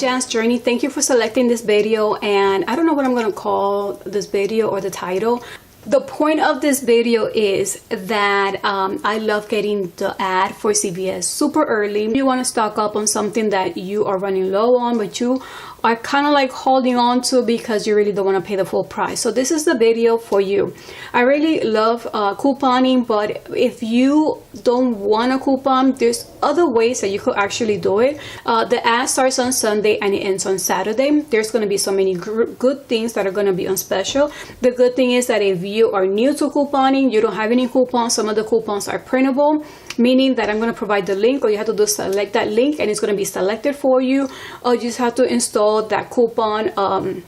Jan's Journey. Thank you for selecting this video, and I don't know what I'm going to call this video or the title. The point of this video is that I love getting the ad for CVS super early. You want to stock up on something that you are running low on, but you are kind of like holding on to because you really don't want to pay the full price. So this is the video for you. I really love couponing, but if you don't want a coupon, there's other ways that you could actually do it. The ad starts on Sunday and it ends on Saturday. There's going to be so many good things that are going to be on special. The good thing is that if you are new to couponing, you don't have any coupons, some of the coupons are printable, meaning that I'm going to provide the link. All you have to do is select that link and it's going to be selected for you. Or you just have to install that coupon.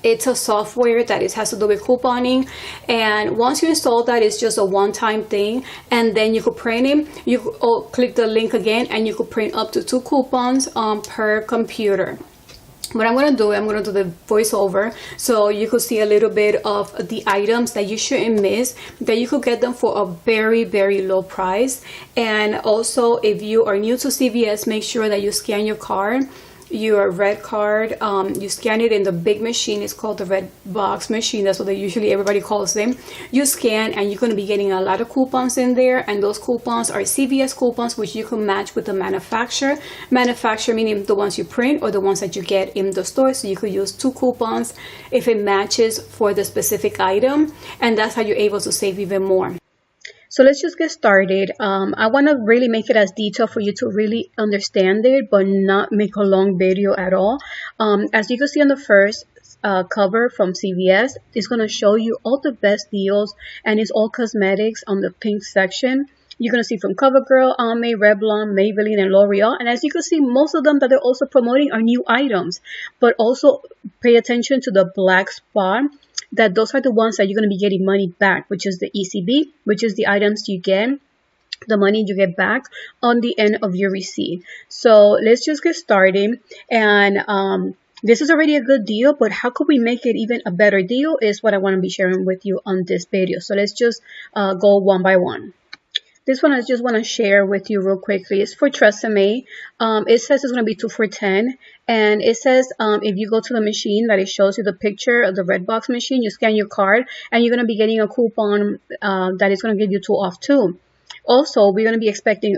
It's a software that has to do with couponing, and once you install that, it's just a one-time thing, and then you could print it. You could click the link again and you could print up to 2 coupons per computer. What I'm going to do, I'm going to do the voiceover so you could see a little bit of the items that you shouldn't miss, that you could get them for a very, very low price. And also, if you are new to CVS, make sure that you scan your card, your red card. You scan it in the big machine. It's called the red box machine. That's what everybody calls them. You scan and you're going to be getting a lot of coupons in there, and those coupons are CVS coupons, which you can match with the manufacturer meaning the ones you print or the ones that you get in the store. So you could use 2 coupons if it matches for the specific item, and that's how you're able to save even more. So let's just get started. I want to really make it as detailed for you to really understand it, but not make a long video at all. As you can see on the first cover from CVS, it's going to show you all the best deals, and it's all cosmetics on the pink section. You're going to see from CoverGirl, Almay, Revlon, Maybelline, and L'Oreal. And as you can see, most of them that they're also promoting are new items. But also pay attention to the black spot, that those are the ones that you're going to be getting money back, which is the ECB, which is the items you get, the money you get back on the end of your receipt. So let's just get started. And this is already a good deal, but how could we make it even a better deal is what I want to be sharing with you on this video. So let's just go one by one. This one I just want to share with you real quickly. It's for Tresemme. It says it's going to be 2 for $10. And it says if you go to the machine that it shows you the picture of the red box machine, you scan your card and you're going to be getting a coupon that is going to give you 2 off too. Also, we're going to be expecting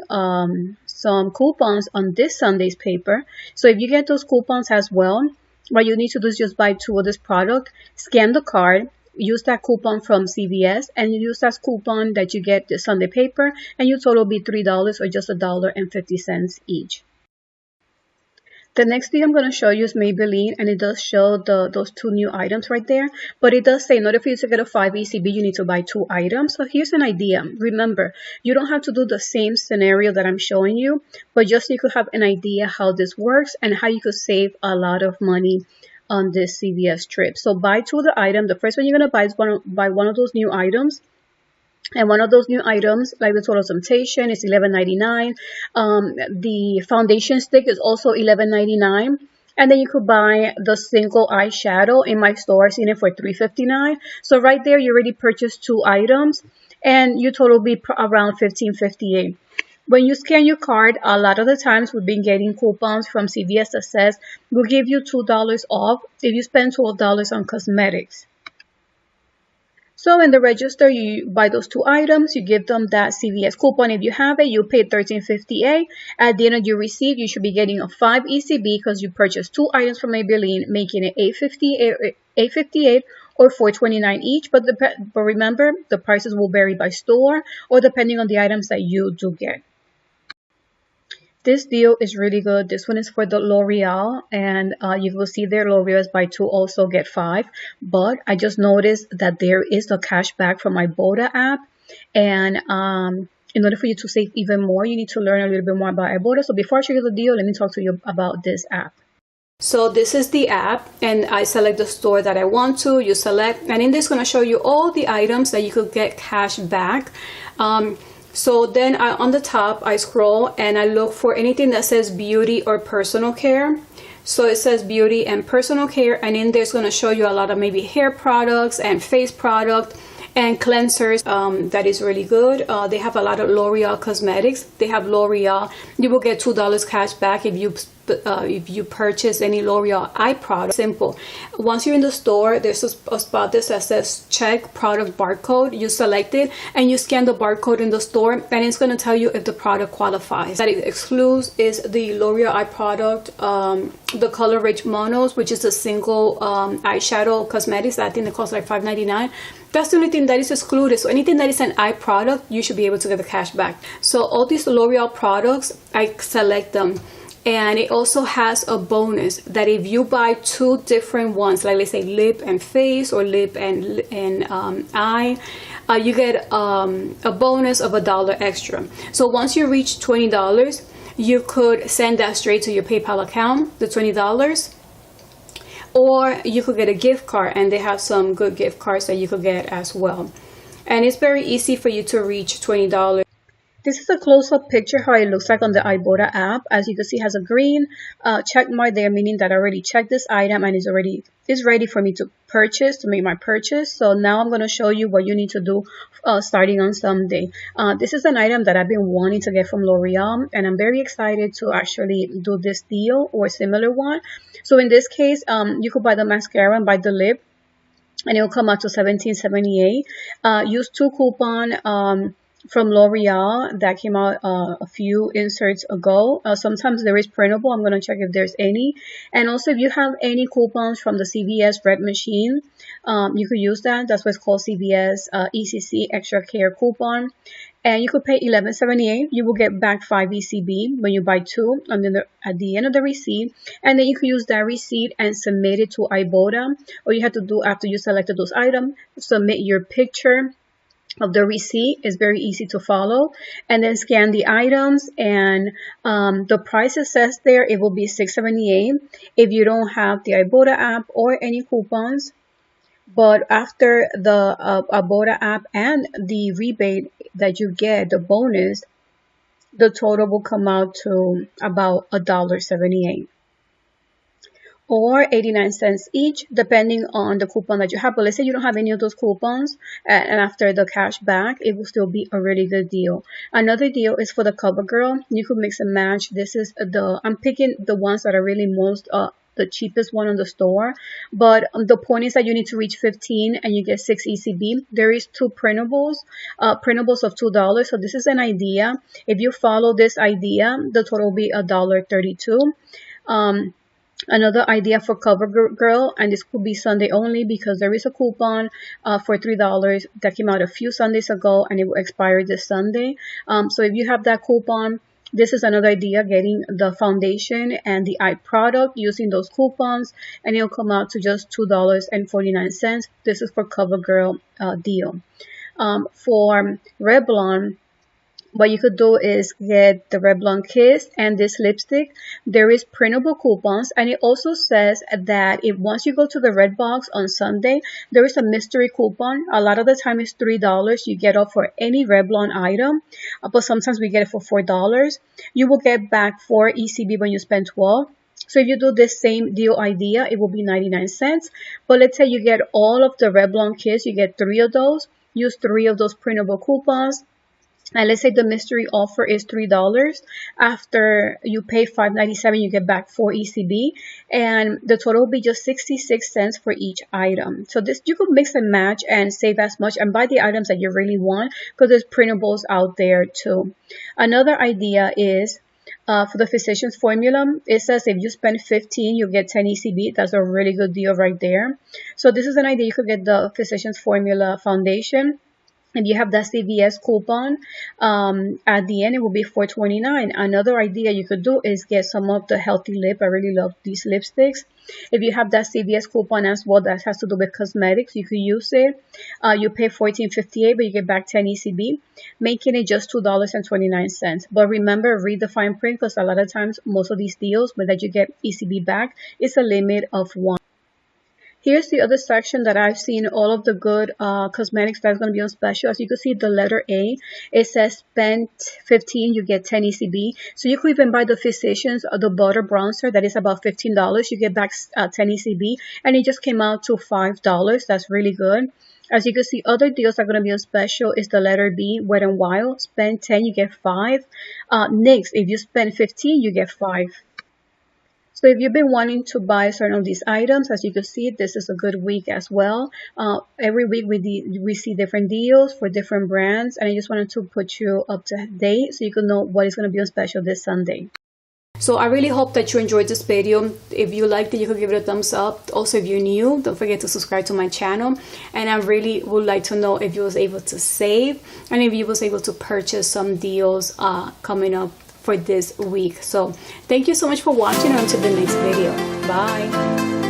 some coupons on this Sunday's paper. So if you get those coupons as well, what you need to do is just buy 2 of this product, scan the card, use that coupon from CVS, and you use that coupon that you get the Sunday paper, and your total will be $3 or just $1.50 each. The next thing I'm going to show you is Maybelline, and it does show those 2 new items right there. But it does say in order for you to get a 5 ECB, you need to buy 2 items. So here's an idea. Remember, you don't have to do the same scenario that I'm showing you, but just so you could have an idea how this works and how you could save a lot of money on this CVS trip. So buy 2 of the items. The first one you're going to buy is buy one of those new items. And one of those new items, like the Total Temptation, is $11.99. The foundation stick is also $11.99. And then you could buy the single eyeshadow. In my store, I've seen it for $3.59. So right there, you already purchased 2 items, and your total will be around $15.58. When you scan your card, a lot of the times we've been getting coupons from CVS that says we'll give you $2 off if you spend $12 on cosmetics. So in the register, you buy those 2 items, you give them that CVS coupon. If you have it, you pay $13.58. At the end of your receipt, you should be getting a 5 ECB because you purchased 2 items from Maybelline, making it $8.58 or $4.29 each. But remember, the prices will vary by store or depending on the items that you do get. This deal is really good. This one is for the L'Oreal, and you will see there L'Oreal is buy 2 also get 5. But I just noticed that there is a cashback from my ibotta app, and in order for you to save even more, you need to learn a little bit more about ibotta. So before I show you the deal, let me talk to you about this app. So this is the app, and I select the store that I want to. You select, and in this, going to show you all the items that you could get cash back. So then on the top, I scroll and I look for anything that says beauty or personal care. So it says beauty and personal care, and in there it's going to show you a lot of maybe hair products and face product and cleansers. That is really good. They have a lot of L'Oreal cosmetics. They have L'Oreal. You will get $2 cash back if you if you purchase any L'Oreal eye product. Simple. Once you're in the store, there's a spot that says check product barcode. You select it and you scan the barcode in the store, and it's going to tell you if the product qualifies. That it excludes is the L'Oreal eye product, the Color Rich Monos, which is a single eyeshadow cosmetics. I think it costs like $5.99. That's the only thing that is excluded. So anything that is an eye product, you should be able to get the cash back. So all these L'Oreal products, I select them. And it also has a bonus that if you buy 2 different ones, like let's say lip and face or lip and eye, you get a bonus of $1 extra. So once you reach $20, you could send that straight to your PayPal account, the $20. Or you could get a gift card, and they have some good gift cards that you could get as well. And it's very easy for you to reach $20. This is a close-up picture how it looks like on the Ibotta app. As you can see, it has a green check mark there, meaning that I already checked this item and is ready for me to make my purchase. So now I'm going to show you what you need to do starting on Sunday. This is an item that I've been wanting to get from L'Oreal, and I'm very excited to actually do this deal or similar one. So in this case, you could buy the mascara and buy the lip, and it'll come out to $17.78. Use 2 coupon from L'Oreal that came out a few inserts ago. Sometimes there is printable. I'm going to check if there's any. And also, if you have any coupons from the CVS red machine, you could use that. That's what's called CVS ECC Extra Care coupon. And you could pay $11.78. You will get back 5 ECB when you buy 2 at the end of the receipt. And then you can use that receipt and submit it to Ibotta. All you have to do after you selected those items, submit your picture of the receipt. Is very easy to follow, and then scan the items, and the price it says there, it will be $6.78 if you don't have the Ibotta app or any coupons. But after the Ibotta app and the rebate that you get, the bonus, the total will come out to about $1.78. Or 89 cents each, depending on the coupon that you have. But let's say you don't have any of those coupons, and after the cash back, it will still be a really good deal. Another deal is for the CoverGirl. You could mix and match. This is I'm picking the ones that are really most the cheapest one on the store, but the point is that you need to reach 15 and you get 6 ECB. There is 2 printables of $2. So this is an idea. If you follow this idea, the total will be $1.32. Another idea for CoverGirl, and this could be Sunday only because there is a coupon for $3 that came out a few Sundays ago, and it will expire this Sunday. So if you have that coupon, this is another idea, getting the foundation and the eye product using those coupons, and it'll come out to just $2.49. This is for CoverGirl deal. For Revlon, what you could do is get the Revlon Kiss and this lipstick. There is printable coupons, and it also says that if once you go to the red box on Sunday, there is a mystery coupon. A lot of the time it's $3 you get off for any Revlon item, but sometimes we get it for $4. You will get back 4 ECB when you spend 12. So if you do this same deal idea, it will be 99 cents. But let's say you get all of the Revlon Kiss, you get 3 of those. Use 3 of those printable coupons. And let's say the mystery offer is $3. After you pay $5.97, you get back 4 ECB, and the total will be just 66 cents for each item. So this, you could mix and match and save as much and buy the items that you really want, because there's printables out there too. Another idea is for the Physicians Formula. It says if you spend 15, you get 10 ECB. That's a really good deal right there. So this is an idea. You could get the Physicians Formula foundation. If you have that CVS coupon, at the end, it will be $4.29. Another idea you could do is get some of the Healthy Lip. I really love these lipsticks. If you have that CVS coupon as well, that has to do with cosmetics, you could use it. You pay $14.58, but you get back 10 ECB, making it just $2.29. But remember, read the fine print, because a lot of times, most of these deals, but that you get ECB back, is a limit of 1. Here's the other section that I've seen all of the good cosmetics that's going to be on special. As you can see, the letter A, it says spend 15, you get 10 ECB. So you could even buy the Physicians the butter bronzer that is about $15. You get back 10 ECB, and it just came out to $5. That's really good. As you can see, other deals that are going to be on special is the letter B, Wet n Wild. Spend 10, you get 5. NYX, if you spend 15, you get 5. So if you've been wanting to buy certain of these items, as you can see, this is a good week as well. Every week we see different deals for different brands, and I just wanted to put you up to date so you can know what is going to be on special this Sunday. So I really hope that you enjoyed this video. If you liked it, you could give it a thumbs up. Also, if you're new, don't forget to subscribe to my channel. And I really would like to know if you was able to save and if you was able to purchase some deals coming up for this week. So thank you so much for watching. Until the next video. Bye.